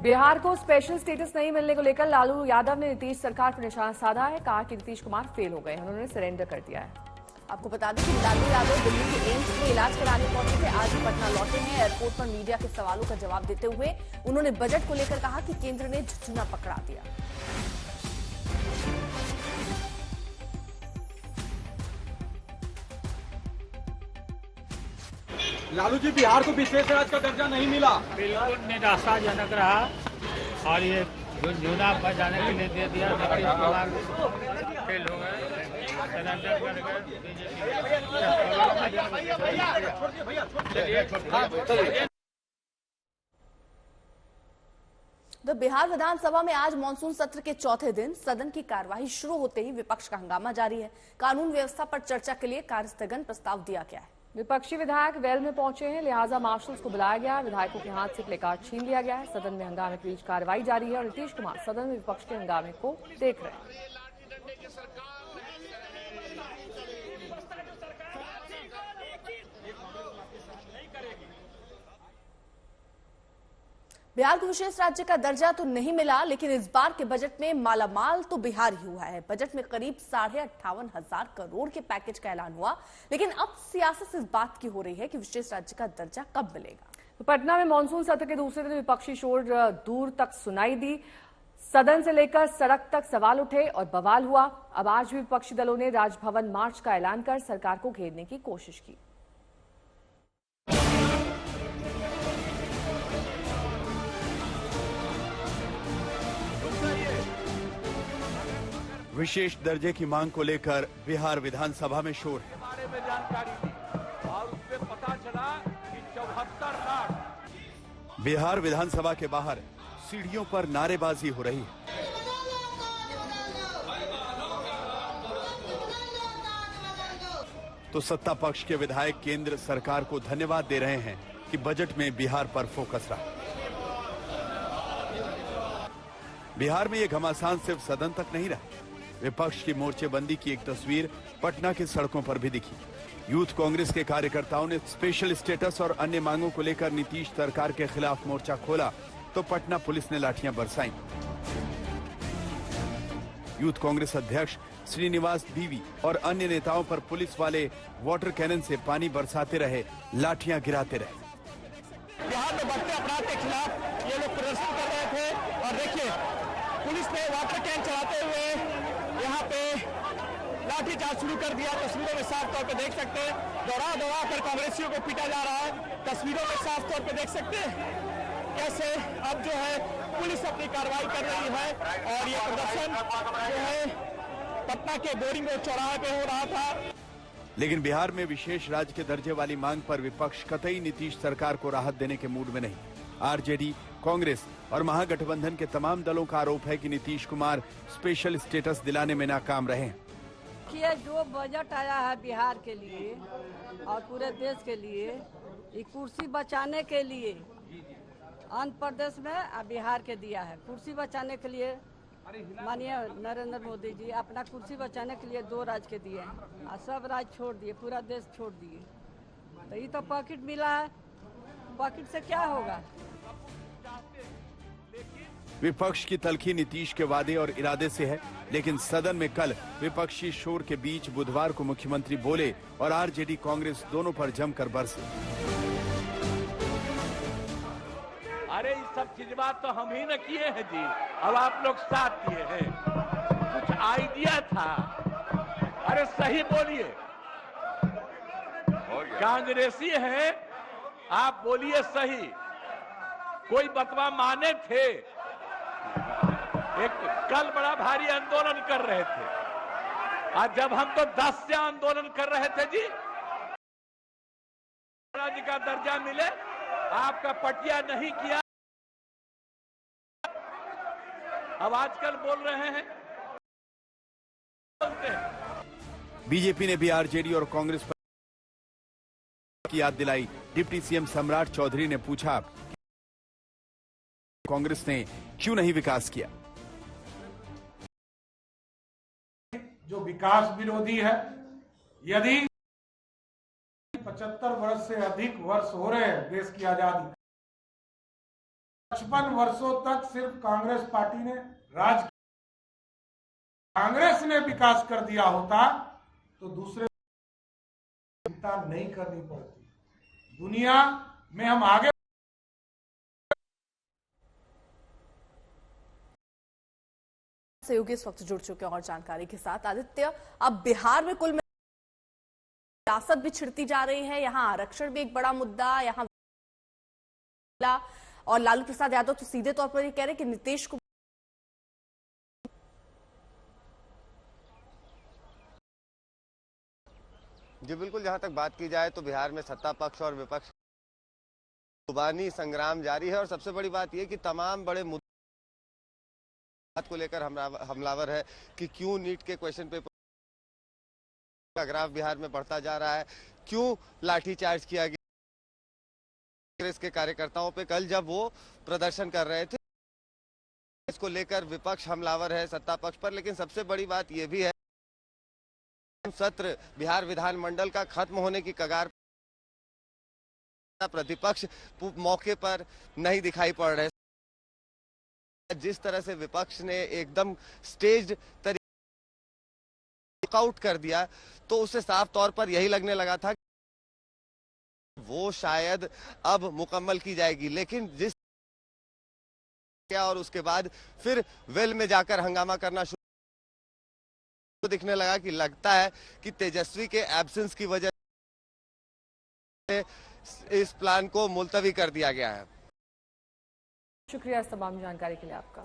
बिहार को special status नहीं मिलने को लेकर लालू यादव ने नीतीश सरकार पर निशाना साधा है। कहा कि नीतीश कुमार फेल हो गए हैं, उन्होंने सरेंडर कर दिया है। आपको बता दें कि लालू यादव दिल्ली के एम्स में इलाज कराने पहुंचे थे। आज ही पटना लौटे हैं। एयरपोर्ट पर मीडिया के सवालों का जवाब देते हुए उन्होंने बजट को लेकर कहा कि केंद्र ने झुझुना पकड़ा दिया। लालू जी, बिहार को विशेष राज्य का दर्जा नहीं मिला। बिल्कुल निराशाजनक रहा और ये झुनझुना पर जाने के लिए दे दिया। नीतीश कुमार फेल हो गए, सरेंडर कर गए। तो बिहार विधानसभा में आज मानसून सत्र के चौथे दिन सदन की कार्यवाही शुरू होते ही विपक्ष का हंगामा जारी है। कानून व्यवस्था पर चर्चा के लिए कार्यस्थगन प्रस्ताव दिया गया है। विपक्षी विधायक वेल में पहुंचे हैं, लिहाजा मार्शल्स को बुलाया गया। विधायकों के हाथ से प्लेकार्ड छीन लिया गया है। सदन में हंगामे के बीच कार्रवाई जारी है और नीतीश कुमार सदन में विपक्ष के हंगामे को देख रहे हैं। बिहार को विशेष राज्य का दर्जा तो नहीं मिला, लेकिन इस बार के बजट में मालामाल तो बिहार ही हुआ है। बजट में करीब 58,500 करोड़ के पैकेज का ऐलान हुआ, लेकिन अब सियासत इस बात की हो रही है कि विशेष राज्य का दर्जा कब मिलेगा। तो पटना में मानसून सत्र के दूसरे दिन विपक्षी शोर दूर तक सुनाई दी। सदन से लेकर सड़क तक सवाल उठे और बवाल हुआ। अब आज भी विपक्षी दलों ने राजभवन मार्च का ऐलान कर सरकार को घेरने की कोशिश की। विशेष दर्जे की मांग को लेकर बिहार विधानसभा में शोर है। बारे में जानकारी दी और उसमें पता चला कि 74 लाख। बिहार विधानसभा के बाहर सीढ़ियों पर नारेबाजी हो रही है। तो सत्ता पक्ष के विधायक केंद्र सरकार को धन्यवाद दे रहे हैं कि बजट में बिहार पर फोकस रहा। बिहार में यह घमासान सिर्फ सदन तक नहीं रहा। विपक्ष की मोर्चेबंदी की एक तस्वीर पटना की सड़कों पर भी दिखी। यूथ कांग्रेस के कार्यकर्ताओं ने स्पेशल स्टेटस और अन्य मांगों को लेकर नीतीश सरकार के खिलाफ मोर्चा खोला तो पटना पुलिस ने लाठियां बरसाईं। यूथ कांग्रेस अध्यक्ष श्रीनिवास बीवी और अन्य नेताओं पर पुलिस वाले वाटर कैनन से पानी बरसाते रहे, लाठियां गिराते रहे। बिहार में बढ़ते अपराध के खिलाफ ये लोग प्रदर्शन कर रहे थे और देखिए पुलिस ने वाटर कैन चलाते हुए यहाँ पे लाठीचार्ज शुरू कर दिया। तस्वीरों में साफ तौर पे देख सकते हैं, दौड़ा दौड़ा कर कांग्रेसियों को पीटा जा रहा है। तस्वीरों में साफ तौर पे देख सकते हैं कैसे अब जो है पुलिस अपनी कार्रवाई कर रही है और ये प्रदर्शन जो है पटना के बोरिंग रोड चौराहे पे हो रहा था। लेकिन बिहार में विशेष राज्य के दर्जे वाली मांग पर विपक्ष कतई नीतीश सरकार को राहत देने के मूड में नहीं। आरजेडी, कांग्रेस और महागठबंधन के तमाम दलों का आरोप है कि नीतीश कुमार स्पेशल स्टेटस दिलाने में नाकाम रहे हैं। ये जो बजट आया है बिहार के लिए और पूरे देश के लिए, ये कुर्सी बचाने के लिए आंध्र प्रदेश में बिहार के दिया है। कुर्सी बचाने के लिए माननीय नरेंद्र मोदी जी अपना कुर्सी बचाने के लिए 2 राज्य के दिए हैं और सब राज्य छोड़ दिए, पूरा देश छोड़ दिए। तो ये तो पॉकेट मिला है, पॉकेट से क्या होगा। विपक्ष की तलखी नीतीश के वादे और इरादे से है, लेकिन सदन में कल विपक्षी शोर के बीच बुधवार को मुख्यमंत्री बोले और आरजेडी कांग्रेस दोनों पर जमकर बरसे। अरे ये सब चीजवा तो हम ही न किए हैं जी, अब आप लोग साथ किए हैं। कुछ आइडिया था, अरे सही बोलिए, कांग्रेसी है, आप बोलिए सही। कोई बतवा माने थे, एक कल बड़ा भारी आंदोलन कर रहे थे, आज जब हम तो 10 से आंदोलन कर रहे थे जी, राज्य का दर्जा मिले, आपका पटिया नहीं किया। अब आजकल बोल रहे हैं। बीजेपी ने भी आरजेडी और कांग्रेस पर की याद दिलाई। डिप्टी सीएम सम्राट चौधरी ने पूछा कांग्रेस ने क्यों नहीं विकास किया। जो विकास विरोधी है, यदि 75 वर्ष से अधिक वर्ष हो रहे हैं देश की आजादी, 55 वर्षों तक सिर्फ कांग्रेस पार्टी ने राज, कांग्रेस ने विकास कर दिया होता तो दूसरे चिंता नहीं करनी पड़ती। दुनिया में हम आगे सहयोगी इस वक्त जुड़ चुके हैं और जानकारी के साथ। आदित्य, अब बिहार में कुल सियासत भी छिड़ती जा रही है, यहाँ आरक्षण भी एक बड़ा मुद्दा, यहाँ और लालू प्रसाद यादव तो सीधे तौर पर ये कह रहे हैं कि नीतीश कुमार जी बिल्कुल, जहां तक बात की जाए तो बिहार में सत्ता पक्ष और विपक्ष जुबानी संग्राम जारी है और सबसे बड़ी बात यह कि तमाम बड़े मुद्दे को लेकर हमलावर है कि क्यों नीट के क्वेश्चन पेपर का ग्राफ बिहार में बढ़ता जा रहा है, क्यों लाठीचार्ज किया गया कांग्रेस के कार्यकर्ताओं पे कल जब वो प्रदर्शन कर रहे थे। इसको लेकर विपक्ष हमलावर है सत्ता पक्ष पर, लेकिन सबसे बड़ी बात यह भी है सत्र बिहार विधानमंडल का खत्म होने की कगार, प्रतिपक्ष मौके पर नहीं दिखाई पड़ रहे। जिस तरह से विपक्ष ने एकदम स्टेज्ड तरीके आउट कर दिया तो उससे साफ तौर पर यही लगने लगा था वो शायद अब मुकम्मल की जाएगी, लेकिन जिस क्या और उसके बाद फिर वेल में जाकर हंगामा करना शुरू दिखने लगा कि लगता है कि तेजस्वी के एब्सेंस की वजह से इस प्लान को मुलतवी कर दिया गया है। शुक्रिया इस तमाम जानकारी के लिए आपका।